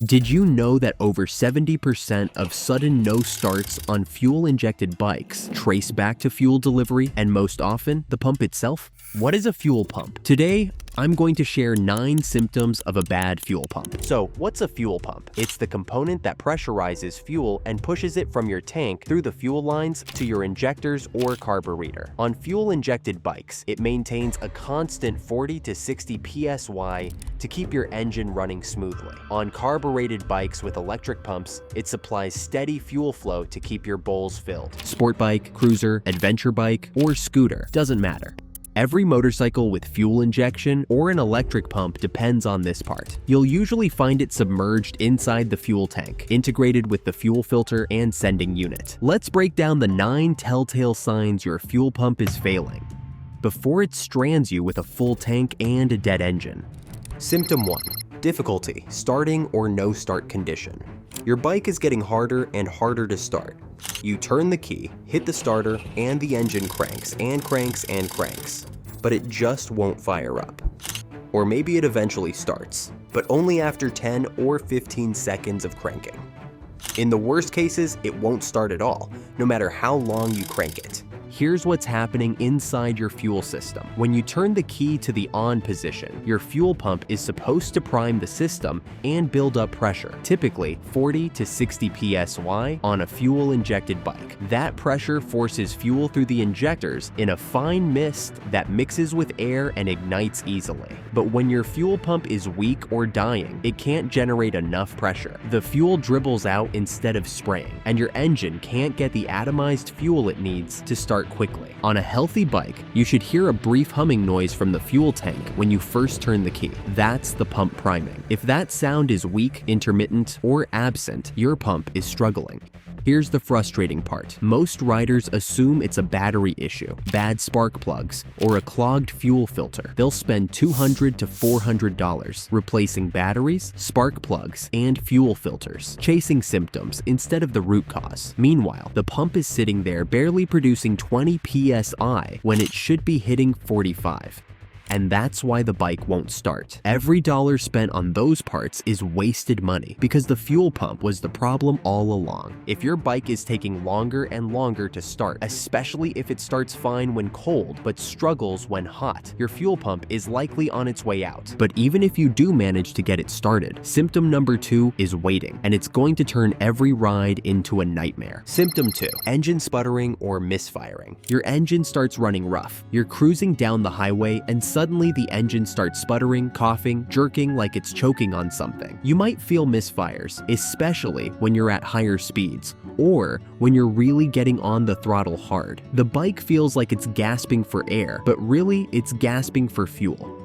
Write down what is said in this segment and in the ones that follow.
Did you know that over 70% of sudden no starts on fuel-injected bikes trace back to fuel delivery and most often the pump itself? What is a fuel pump? Today, I'm going to share 9 symptoms of a bad fuel pump. So, what's a fuel pump? It's the component that pressurizes fuel and pushes it from your tank through the fuel lines to your injectors or carburetor. On fuel-injected bikes, it maintains a constant 40 to 60 psi to keep your engine running smoothly. On carbureted bikes with electric pumps, it supplies steady fuel flow to keep your bowls filled. Sportbike, cruiser, adventure bike, or scooter, doesn't matter. Every motorcycle with fuel injection or an electric pump depends on this part. You'll usually find it submerged inside the fuel tank, integrated with the fuel filter and sending unit. Let's break down the 9 telltale signs your fuel pump is failing before it strands you with a full tank and a dead engine. Symptom 1. Difficulty, starting or no start condition. Your bike is getting harder and harder to start. You turn the key, hit the starter, and the engine cranks and cranks and cranks, but it just won't fire up. Or maybe it eventually starts, but only after 10 or 15 seconds of cranking. In the worst cases, it won't start at all, no matter how long you crank it. Here's what's happening inside your fuel system. When you turn the key to the on position, your fuel pump is supposed to prime the system and build up pressure, typically 40 to 60 psi on a fuel-injected bike. That pressure forces fuel through the injectors in a fine mist that mixes with air and ignites easily. But when your fuel pump is weak or dying, it can't generate enough pressure. The fuel dribbles out instead of spraying, and your engine can't get the atomized fuel it needs to start quickly. On a healthy bike, you should hear a brief humming noise from the fuel tank when you first turn the key. That's the pump priming. If that sound is weak, intermittent, or absent, your pump is struggling. Here's the frustrating part. Most riders assume it's a battery issue, bad spark plugs, or a clogged fuel filter. They'll spend $200 to $400 replacing batteries, spark plugs, and fuel filters, chasing symptoms instead of the root cause. Meanwhile, the pump is sitting there barely producing 20 psi when it should be hitting 45. And that's why the bike won't start. Every dollar spent on those parts is wasted money because the fuel pump was the problem all along. If your bike is taking longer and longer to start, especially if it starts fine when cold but struggles when hot, your fuel pump is likely on its way out. But even if you do manage to get it started, symptom number 2 is waiting, and it's going to turn every ride into a nightmare. Symptom 2, engine sputtering or misfiring. Your engine starts running rough. You're cruising down the highway and suddenly the engine starts sputtering, coughing, jerking like it's choking on something. You might feel misfires, especially when you're at higher speeds, or when you're really getting on the throttle hard. The bike feels like it's gasping for air, but really it's gasping for fuel.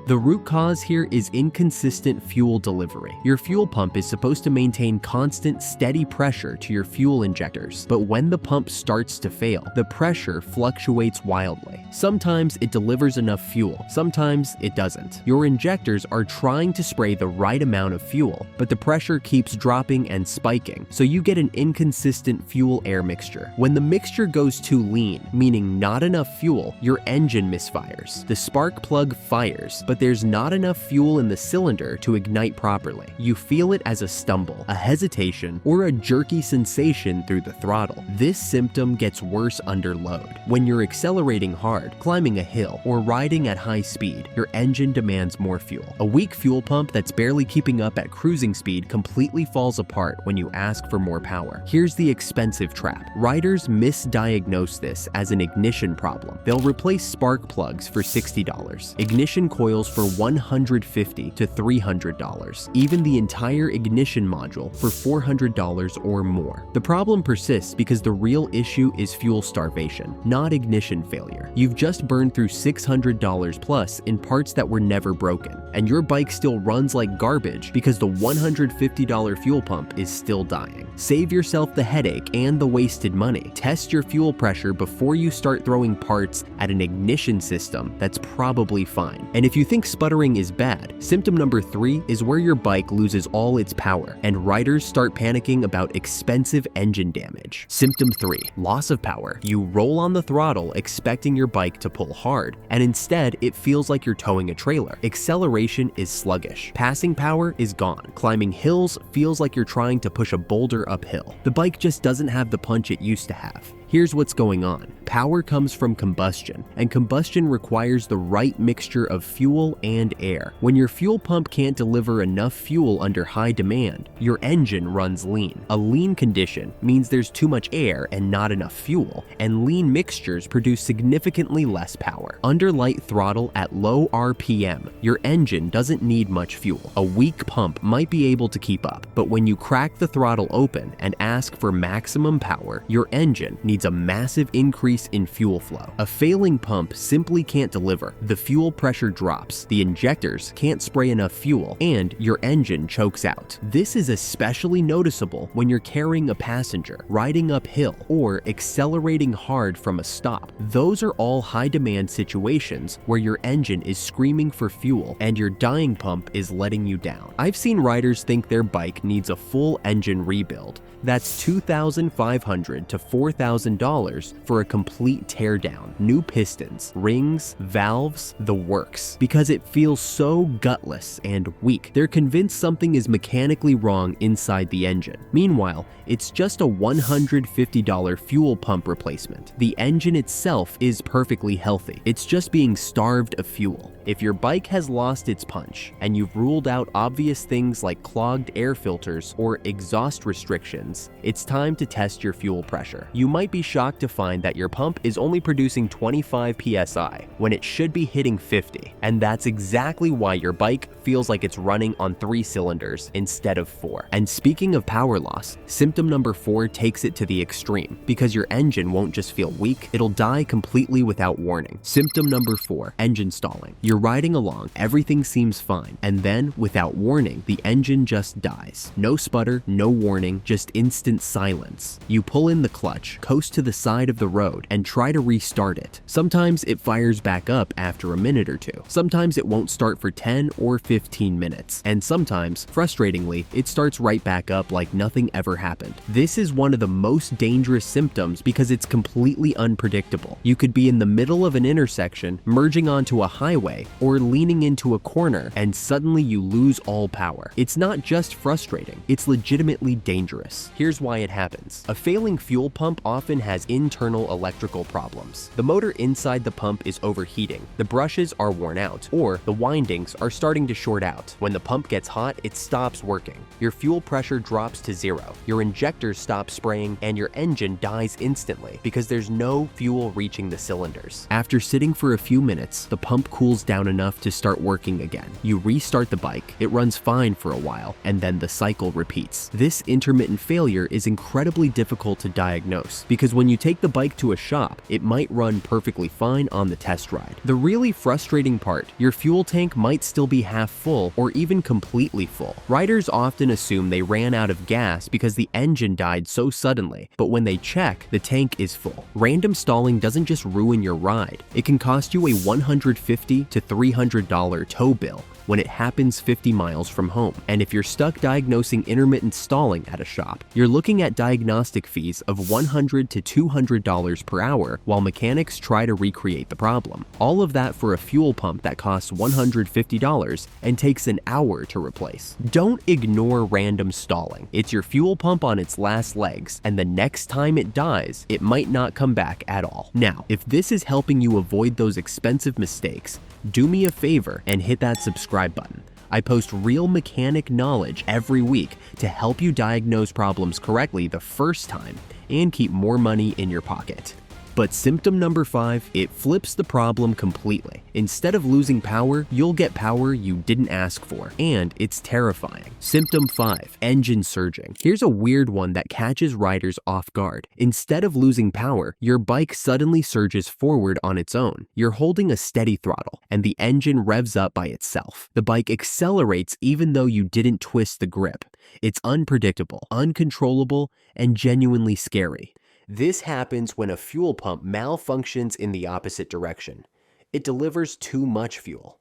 The root cause here is inconsistent fuel delivery. Your fuel pump is supposed to maintain constant, steady pressure to your fuel injectors, but when the pump starts to fail, the pressure fluctuates wildly. Sometimes it delivers enough fuel, sometimes it doesn't. Your injectors are trying to spray the right amount of fuel, but the pressure keeps dropping and spiking, so you get an inconsistent fuel-air mixture. When the mixture goes too lean, meaning not enough fuel, your engine misfires. The spark plug fires, but there's not enough fuel in the cylinder to ignite properly. You feel it as a stumble, a hesitation, or a jerky sensation through the throttle. This symptom gets worse under load. When you're accelerating hard, climbing a hill, or riding at high speed, your engine demands more fuel. A weak fuel pump that's barely keeping up at cruising speed completely falls apart when you ask for more power. Here's the expensive trap. Riders misdiagnose this as an ignition problem. They'll replace spark plugs for $60, ignition coils for $150 to $300, even the entire ignition module for $400 or more. The problem persists because the real issue is fuel starvation, not ignition failure. You've just burned through $600 plus in parts that were never broken, and your bike still runs like garbage because the $150 fuel pump is still dying. Save yourself the headache and the wasted money. Test your fuel pressure before you start throwing parts at an ignition system that's probably fine. And if you think sputtering is bad, symptom number 3 is where your bike loses all its power and riders start panicking about expensive engine damage. Symptom 3, loss of power. You roll on the throttle expecting your bike to pull hard, and instead it feels like you're towing a trailer. Acceleration is sluggish. Passing power is gone. Climbing hills feels like you're trying to push a boulder uphill. The bike just doesn't have the punch it used to have. Here's what's going on. Power comes from combustion, and combustion requires the right mixture of fuel and air. When your fuel pump can't deliver enough fuel under high demand, your engine runs lean. A lean condition means there's too much air and not enough fuel, and lean mixtures produce significantly less power. Under light throttle at low RPM, your engine doesn't need much fuel. A weak pump might be able to keep up, but when you crack the throttle open and ask for maximum power, your engine needs a massive increase in fuel flow. A failing pump simply can't deliver. The fuel pressure drops, the injectors can't spray enough fuel, and your engine chokes out. This is especially noticeable when you're carrying a passenger, riding uphill, or accelerating hard from a stop. Those are all high-demand situations where your engine is screaming for fuel and your dying pump is letting you down. I've seen riders think their bike needs a full engine rebuild. That's $2,500 to $4,000 for a complete teardown, new pistons, rings, valves, the works. Because it feels so gutless and weak, they're convinced something is mechanically wrong inside the engine. Meanwhile, it's just a $150 fuel pump replacement. The engine itself is perfectly healthy. It's just being starved of fuel. If your bike has lost its punch, and you've ruled out obvious things like clogged air filters or exhaust restrictions, it's time to test your fuel pressure. You might be shocked to find that your pump is only producing 25 psi when it should be hitting 50, and that's exactly why your bike feels like it's running on 3 cylinders instead of 4. And speaking of power loss, symptom number 4 takes it to the extreme, because your engine won't just feel weak, it'll die completely without warning. Symptom number 4, engine stalling. You're riding along, everything seems fine, and then, without warning, the engine just dies. No sputter, no warning, just instant silence. You pull in the clutch, coast to the side of the road, and try to restart it. Sometimes it fires back up after a minute or two. Sometimes it won't start for 10 or 15 minutes. And sometimes, frustratingly, it starts right back up like nothing ever happened. This is one of the most dangerous symptoms because it's completely unpredictable. You could be in the middle of an intersection, merging onto a highway, or leaning into a corner, and suddenly you lose all power. It's not just frustrating, it's legitimately dangerous. Here's why it happens. A failing fuel pump often has internal electrical problems. The motor inside the pump is overheating, the brushes are worn out, or the windings are starting to short out. When the pump gets hot, it stops working. Your fuel pressure drops to 0. Your injectors stop spraying, and your engine dies instantly because there's no fuel reaching the cylinders. After sitting for a few minutes, the pump cools down enough to start working again. You restart the bike, it runs fine for a while, and then the cycle repeats. This intermittent failure is incredibly difficult to diagnose because when you take the bike to a shop, it might run perfectly fine on the test ride. The really frustrating part, your fuel tank might still be half full or even completely full. Riders often assume they ran out of gas because the engine died so suddenly, but when they check, the tank is full. Random stalling doesn't just ruin your ride, it can cost you a $150 to $300 tow bill when it happens 50 miles from home. And if you're stuck diagnosing intermittent stalling at a shop, you're looking at diagnostic fees of $100 to $200 per hour while mechanics try to recreate the problem. All of that for a fuel pump that costs $150 and takes an hour to replace. Don't ignore random stalling. It's your fuel pump on its last legs, and the next time it dies, it might not come back at all. Now, if this is helping you avoid those expensive mistakes, do me a favor and hit that subscribe button. I post real mechanic knowledge every week to help you diagnose problems correctly the first time and keep more money in your pocket. But symptom number 5, it flips the problem completely. Instead of losing power, you'll get power you didn't ask for, and it's terrifying. Symptom 5, engine surging. Here's a weird one that catches riders off guard. Instead of losing power, your bike suddenly surges forward on its own. You're holding a steady throttle, and the engine revs up by itself. The bike accelerates even though you didn't twist the grip. It's unpredictable, uncontrollable, and genuinely scary. This happens when a fuel pump malfunctions in the opposite direction. It delivers too much fuel.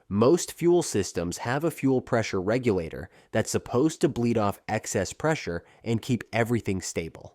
Most fuel systems have a fuel pressure regulator that's supposed to bleed off excess pressure and keep everything stable.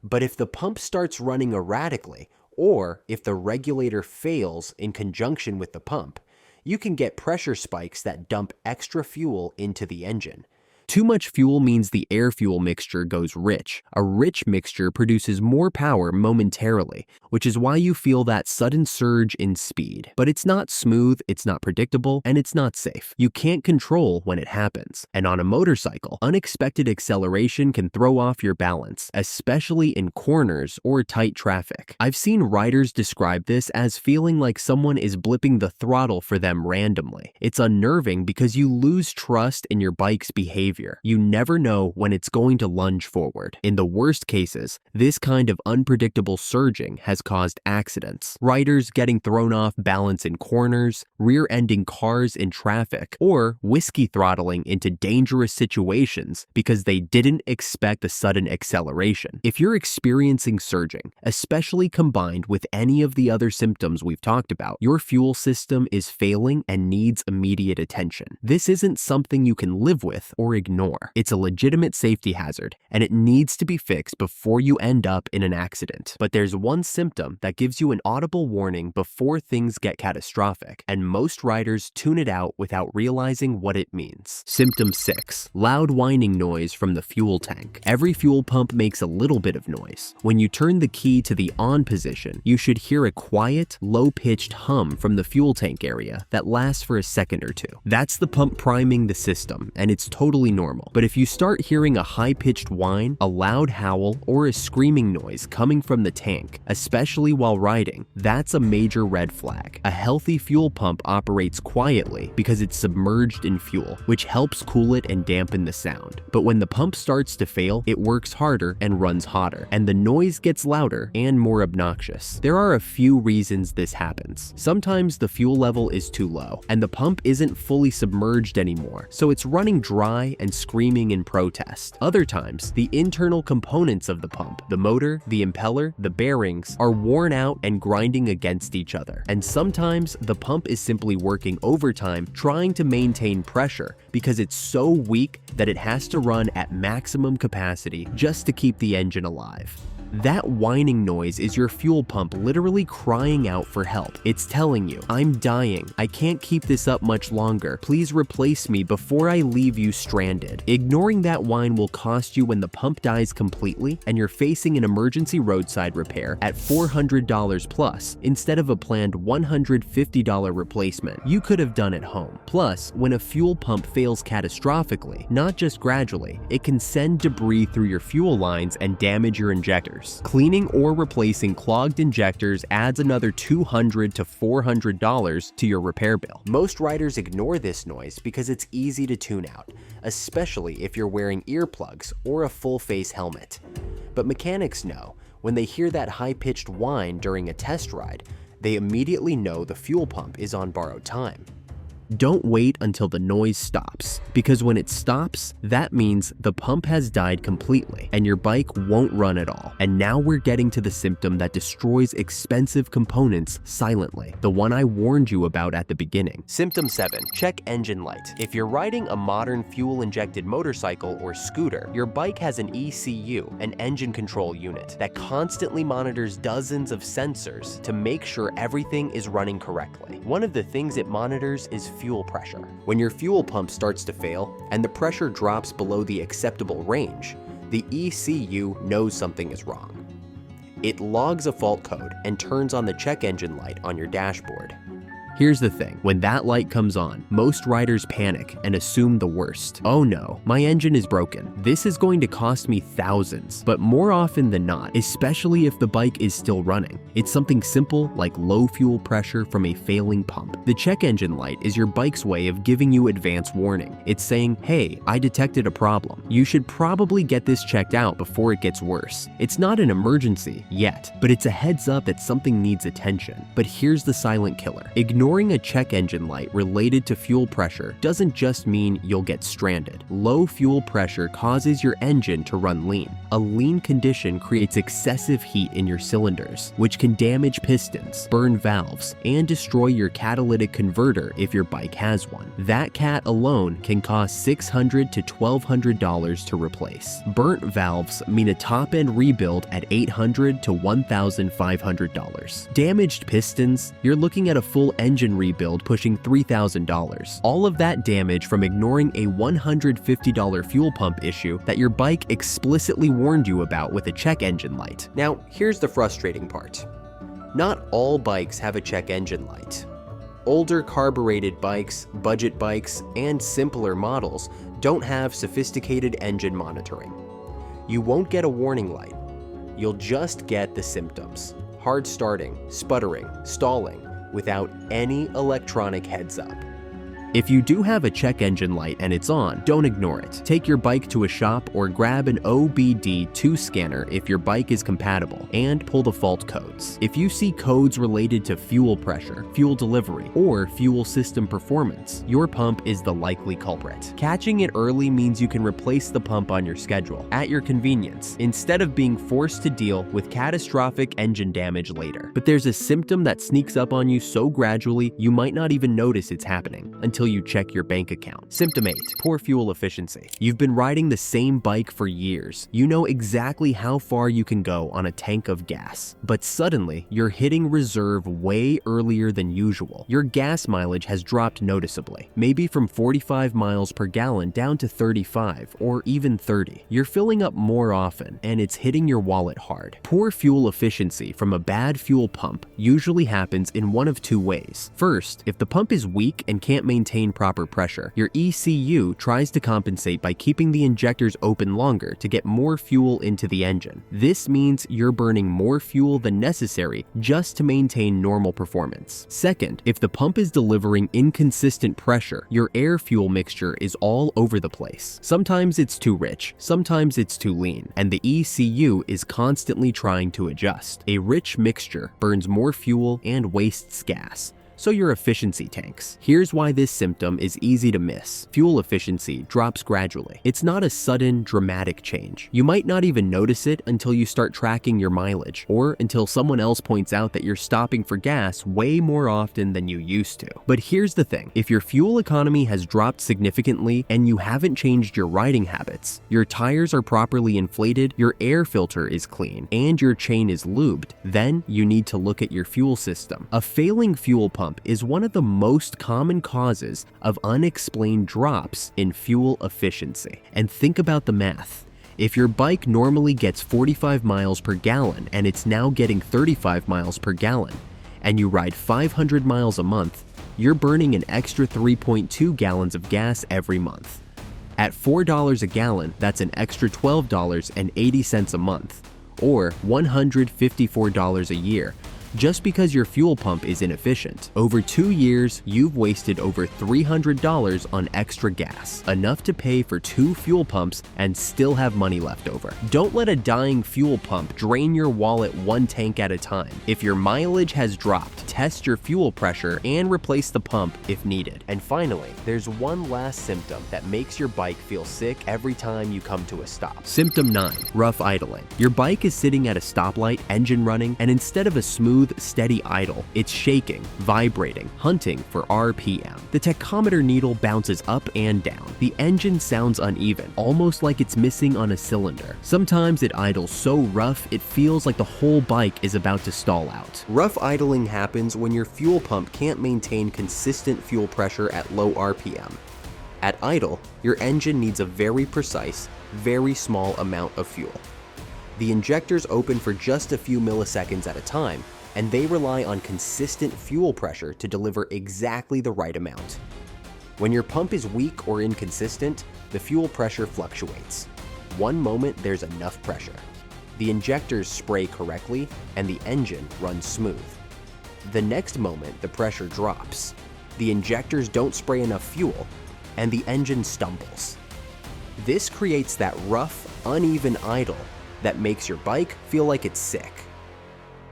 But if the pump starts running erratically, or if the regulator fails in conjunction with the pump, you can get pressure spikes that dump extra fuel into the engine. Too much fuel means the air-fuel mixture goes rich. A rich mixture produces more power momentarily, which is why you feel that sudden surge in speed. But it's not smooth, it's not predictable, and it's not safe. You can't control when it happens. And on a motorcycle, unexpected acceleration can throw off your balance, especially in corners or tight traffic. I've seen riders describe this as feeling like someone is blipping the throttle for them randomly. It's unnerving because you lose trust in your bike's behavior. You never know when it's going to lunge forward. In the worst cases, this kind of unpredictable surging has caused accidents. Riders getting thrown off balance in corners, rear-ending cars in traffic, or whiskey throttling into dangerous situations because they didn't expect a sudden acceleration. If you're experiencing surging, especially combined with any of the other symptoms we've talked about, your fuel system is failing and needs immediate attention. This isn't something you can live with or ignore. It's a legitimate safety hazard, and it needs to be fixed before you end up in an accident. But there's one symptom that gives you an audible warning before things get catastrophic, and most riders tune it out without realizing what it means. Symptom 6. Loud whining noise from the fuel tank. Every fuel pump makes a little bit of noise. When you turn the key to the on position, you should hear a quiet, low-pitched hum from the fuel tank area that lasts for a second or two. That's the pump priming the system, and it's totally normal. But if you start hearing a high-pitched whine, a loud howl, or a screaming noise coming from the tank, especially while riding, that's a major red flag. A healthy fuel pump operates quietly because it's submerged in fuel, which helps cool it and dampen the sound. But when the pump starts to fail, it works harder and runs hotter, and the noise gets louder and more obnoxious. There are a few reasons this happens. Sometimes the fuel level is too low, and the pump isn't fully submerged anymore, so it's running dry and screaming in protest. Other times, the internal components of the pump, the motor, the impeller, the bearings, are worn out and grinding against each other. And sometimes, the pump is simply working overtime trying to maintain pressure because it's so weak that it has to run at maximum capacity just to keep the engine alive. That whining noise is your fuel pump literally crying out for help. It's telling you, I'm dying, I can't keep this up much longer, please replace me before I leave you stranded. Ignoring that whine will cost you when the pump dies completely and you're facing an emergency roadside repair at $400 plus instead of a planned $150 replacement you could have done at home. Plus, when a fuel pump fails catastrophically, not just gradually, it can send debris through your fuel lines and damage your injectors. Cleaning or replacing clogged injectors adds another $200 to $400 to your repair bill. Most riders ignore this noise because it's easy to tune out, especially if you're wearing earplugs or a full-face helmet. But mechanics know, when they hear that high-pitched whine during a test ride, they immediately know the fuel pump is on borrowed time. Don't wait until the noise stops, because when it stops, that means the pump has died completely and your bike won't run at all. And now we're getting to the symptom that destroys expensive components silently, the one I warned you about at the beginning. Symptom 7. Check engine light. If you're riding a modern fuel-injected motorcycle or scooter, your bike has an ECU, an engine control unit, that constantly monitors dozens of sensors to make sure everything is running correctly. One of the things it monitors is fuel pressure. When your fuel pump starts to fail and the pressure drops below the acceptable range, the ECU knows something is wrong. It logs a fault code and turns on the check engine light on your dashboard. Here's the thing, when that light comes on, most riders panic and assume the worst. Oh no, my engine is broken. This is going to cost me thousands. But more often than not, especially if the bike is still running, it's something simple like low fuel pressure from a failing pump. The check engine light is your bike's way of giving you advance warning. It's saying, hey, I detected a problem. You should probably get this checked out before it gets worse. It's not an emergency yet, but it's a heads up that something needs attention. But here's the silent killer. Ignoring Ignoring a check engine light related to fuel pressure doesn't just mean you'll get stranded. Low fuel pressure causes your engine to run lean. A lean condition creates excessive heat in your cylinders, which can damage pistons, burn valves, and destroy your catalytic converter if your bike has one. That cat alone can cost $600 to $1,200 to replace. Burnt valves mean a top-end rebuild at $800 to $1,500. Damaged pistons, you're looking at a full engine rebuild pushing $3,000. All of that damage from ignoring a $150 fuel pump issue that your bike explicitly warned you about with a check engine light. Now, here's the frustrating part. Not all bikes have a check engine light. Older carbureted bikes, budget bikes, and simpler models don't have sophisticated engine monitoring. You won't get a warning light. You'll just get the symptoms: hard starting, sputtering, stalling, without any electronic heads up. If you do have a check engine light and it's on, don't ignore it. Take your bike to a shop or grab an OBD2 scanner if your bike is compatible, and pull the fault codes. If you see codes related to fuel pressure, fuel delivery, or fuel system performance, your pump is the likely culprit. Catching it early means you can replace the pump on your schedule, at your convenience, instead of being forced to deal with catastrophic engine damage later. But there's a symptom that sneaks up on you so gradually you might not even notice it's happening until you check your bank account. Symptom 8, poor fuel efficiency. You've been riding the same bike for years. You know exactly how far you can go on a tank of gas. But suddenly, you're hitting reserve way earlier than usual. Your gas mileage has dropped noticeably, maybe from 45 miles per gallon down to 35 or even 30. You're filling up more often, and it's hitting your wallet hard. Poor fuel efficiency from a bad fuel pump usually happens in one of two ways. First, if the pump is weak and can't maintain proper pressure, your ECU tries to compensate by keeping the injectors open longer to get more fuel into the engine. This means you're burning more fuel than necessary just to maintain normal performance. Second, if the pump is delivering inconsistent pressure, your air-fuel mixture is all over the place. Sometimes it's too rich, sometimes it's too lean, and the ECU is constantly trying to adjust. A rich mixture burns more fuel and wastes gas, so your efficiency tanks. Here's why this symptom is easy to miss. Fuel efficiency drops gradually. It's not a sudden, dramatic change. You might not even notice it until you start tracking your mileage, or until someone else points out that you're stopping for gas way more often than you used to. But here's the thing. If your fuel economy has dropped significantly and you haven't changed your riding habits, your tires are properly inflated, your air filter is clean, and your chain is lubed, then you need to look at your fuel system. A failing fuel pump is one of the most common causes of unexplained drops in fuel efficiency. And think about the math. If your bike normally gets 45 miles per gallon and it's now getting 35 miles per gallon, and you ride 500 miles a month, you're burning an extra 3.2 gallons of gas every month. At $4 a gallon, that's an extra $12.80 a month, or $154 a year, just because your fuel pump is inefficient. Over 2 years, you've wasted over $300 on extra gas, enough to pay for 2 fuel pumps and still have money left over. Don't let a dying fuel pump drain your wallet one tank at a time. If your mileage has dropped, test your fuel pressure and replace the pump if needed. And finally, there's one last symptom that makes your bike feel sick every time you come to a stop. Symptom 9, rough idling. Your bike is sitting at a stoplight, engine running, and instead of a smooth, steady idle, it's shaking, vibrating, hunting for RPM. The tachometer needle bounces up and down. The engine sounds uneven, almost like it's missing on a cylinder. Sometimes it idles so rough it feels like the whole bike is about to stall out. Rough idling happens when your fuel pump can't maintain consistent fuel pressure at low RPM. At idle, your engine needs a very precise, very small amount of fuel. The injectors open for just a few milliseconds at a time, and they rely on consistent fuel pressure to deliver exactly the right amount. When your pump is weak or inconsistent, the fuel pressure fluctuates. One moment there's enough pressure. The injectors spray correctly and the engine runs smooth. The next moment the pressure drops. The injectors don't spray enough fuel and the engine stumbles. This creates that rough, uneven idle that makes your bike feel like it's sick.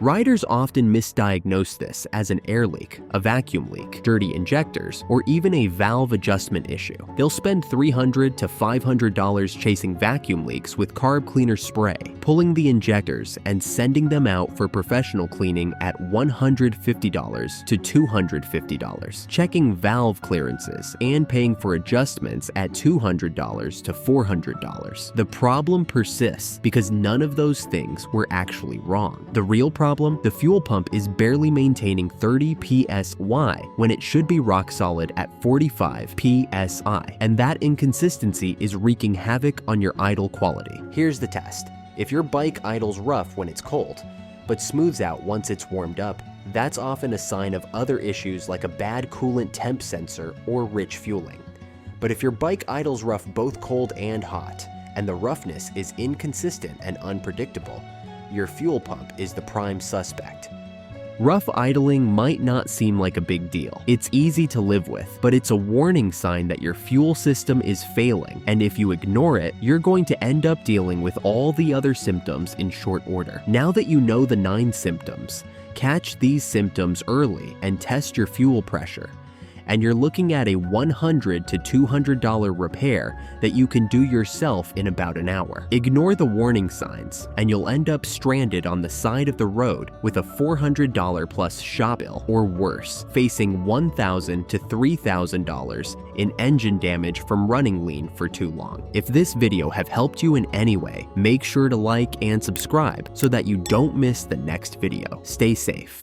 Riders often misdiagnose this as an air leak, a vacuum leak, dirty injectors, or even a valve adjustment issue. They'll spend $300 to $500 chasing vacuum leaks with carb cleaner spray, pulling the injectors and sending them out for professional cleaning at $150 to $250, checking valve clearances and paying for adjustments at $200 to $400. The problem persists because none of those things were actually wrong. The real problem, the fuel pump is barely maintaining 30 psi when it should be rock solid at 45 psi, and that inconsistency is wreaking havoc on your idle quality. Here's the test. If your bike idles rough when it's cold, but smooths out once it's warmed up, that's often a sign of other issues like a bad coolant temp sensor or rich fueling. But if your bike idles rough both cold and hot, and the roughness is inconsistent and unpredictable, your fuel pump is the prime suspect. Rough idling might not seem like a big deal. It's easy to live with, but it's a warning sign that your fuel system is failing, and if you ignore it, you're going to end up dealing with all the other symptoms in short order. Now that you know the 9 symptoms, catch these symptoms early and test your fuel pressure. And you're looking at a $100 to $200 repair that you can do yourself in about an hour. Ignore the warning signs, and you'll end up stranded on the side of the road with a $400 plus shop bill, or worse, facing $1,000 to $3,000 in engine damage from running lean for too long. If this video have helped you in any way, make sure to like and subscribe so that you don't miss the next video. Stay safe.